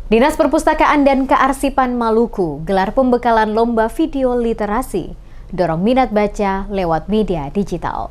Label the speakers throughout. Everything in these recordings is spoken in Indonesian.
Speaker 1: Dinas Perpustakaan dan Kearsipan Maluku gelar pembekalan lomba video literasi, dorong minat baca lewat media digital.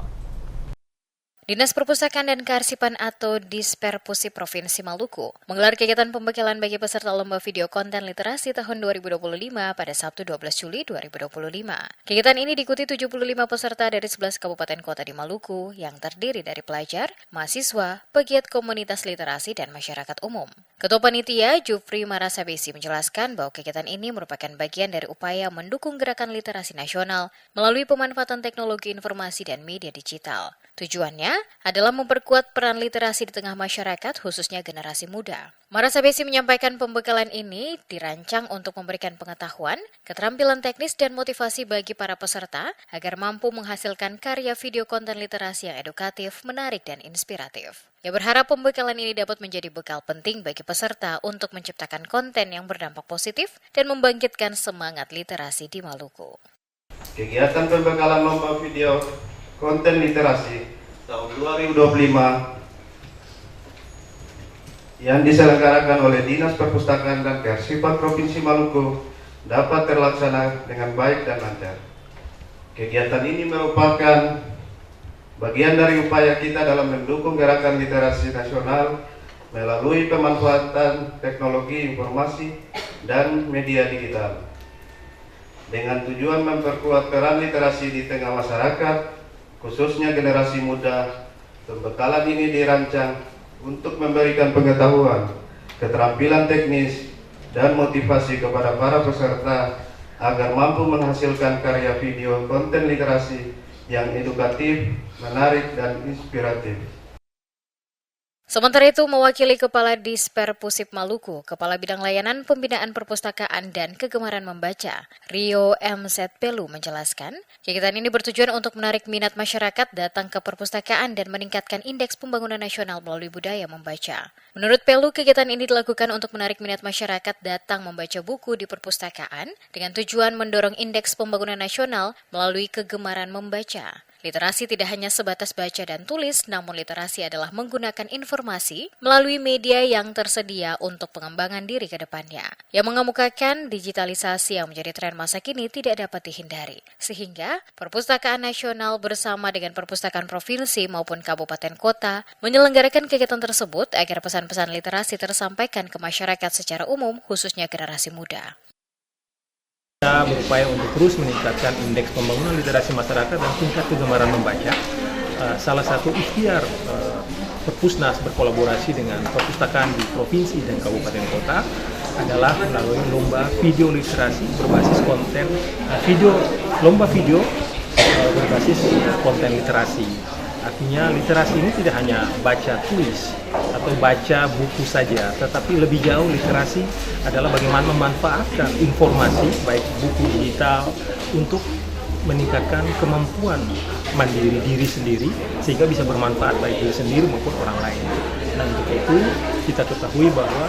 Speaker 1: Dinas Perpustakaan dan Kearsipan atau Disperpusi Provinsi Maluku menggelar kegiatan pembekalan bagi peserta lomba video konten literasi tahun 2025 pada Sabtu 12 Juli 2025. Kegiatan ini diikuti 75 peserta dari 11 kabupaten kota di Maluku yang terdiri dari pelajar, mahasiswa, pegiat komunitas literasi, dan masyarakat umum. Ketua Panitia, Jufri Marasabesi, menjelaskan bahwa kegiatan ini merupakan bagian dari upaya mendukung gerakan literasi nasional melalui pemanfaatan teknologi informasi dan media digital. Tujuannya adalah memperkuat peran literasi di tengah masyarakat, khususnya generasi muda. Marasabesi menyampaikan pembekalan ini dirancang untuk memberikan pengetahuan, keterampilan teknis, dan motivasi bagi para peserta agar mampu menghasilkan karya video konten literasi yang edukatif, menarik, dan inspiratif. Ia berharap pembekalan ini dapat menjadi bekal penting bagi peserta untuk menciptakan konten yang berdampak positif dan membangkitkan semangat literasi di Maluku.
Speaker 2: Kegiatan pembekalan lomba video konten literasi tahun 2025 yang diselenggarakan oleh Dinas Perpustakaan dan Kearsipan Provinsi Maluku dapat terlaksana dengan baik dan lancar. Kegiatan ini merupakan bagian dari upaya kita dalam mendukung gerakan literasi nasional melalui pemanfaatan teknologi informasi dan media digital dengan tujuan memperkuat peran literasi di tengah masyarakat, khususnya generasi muda. Pembekalan ini dirancang untuk memberikan pengetahuan, keterampilan teknis, dan motivasi kepada para peserta agar mampu menghasilkan karya video konten literasi yang edukatif, menarik, dan inspiratif.
Speaker 1: Sementara itu, mewakili Kepala Disperpusip Maluku, Kepala Bidang Layanan Pembinaan Perpustakaan dan Kegemaran Membaca, Rio M. Pelu, menjelaskan, kegiatan ini bertujuan untuk menarik minat masyarakat datang ke perpustakaan dan meningkatkan indeks pembangunan nasional melalui budaya membaca. Menurut Pelu, kegiatan ini dilakukan untuk menarik minat masyarakat datang membaca buku di perpustakaan dengan tujuan mendorong indeks pembangunan nasional melalui kegemaran membaca. Literasi tidak hanya sebatas baca dan tulis, namun literasi adalah menggunakan informasi melalui media yang tersedia untuk pengembangan diri ke depannya. Yang mengemukakan digitalisasi yang menjadi tren masa kini tidak dapat dihindari. Sehingga Perpustakaan Nasional bersama dengan Perpustakaan Provinsi maupun Kabupaten Kota menyelenggarakan kegiatan tersebut agar pesan-pesan literasi tersampaikan ke masyarakat secara umum, khususnya generasi muda.
Speaker 3: Kita berupaya untuk terus meningkatkan indeks pembangunan literasi masyarakat dan tingkat kegemaran membaca. Salah satu ikhtiar Perpusnas berkolaborasi dengan perpustakaan di provinsi dan kabupaten kota adalah melalui lomba video literasi berbasis konten lomba video berbasis konten literasi. Artinya literasi ini tidak hanya baca tulis atau baca buku saja, tetapi lebih jauh literasi adalah bagaimana memanfaatkan informasi baik buku digital untuk meningkatkan kemampuan mandiri diri sendiri sehingga bisa bermanfaat baik diri sendiri maupun orang lain. Dan untuk itu kita ketahui bahwa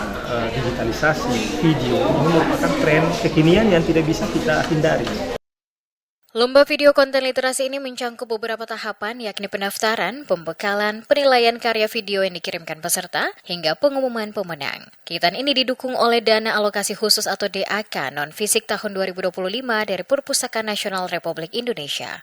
Speaker 3: digitalisasi video ini merupakan tren kekinian yang tidak bisa kita hindari.
Speaker 1: Lomba video konten literasi ini mencangkup beberapa tahapan, yakni pendaftaran, pembekalan, penilaian karya video yang dikirimkan peserta, hingga pengumuman pemenang. Kegiatan ini didukung oleh Dana Alokasi Khusus atau DAK non-fisik tahun 2025 dari Perpustakaan Nasional Republik Indonesia.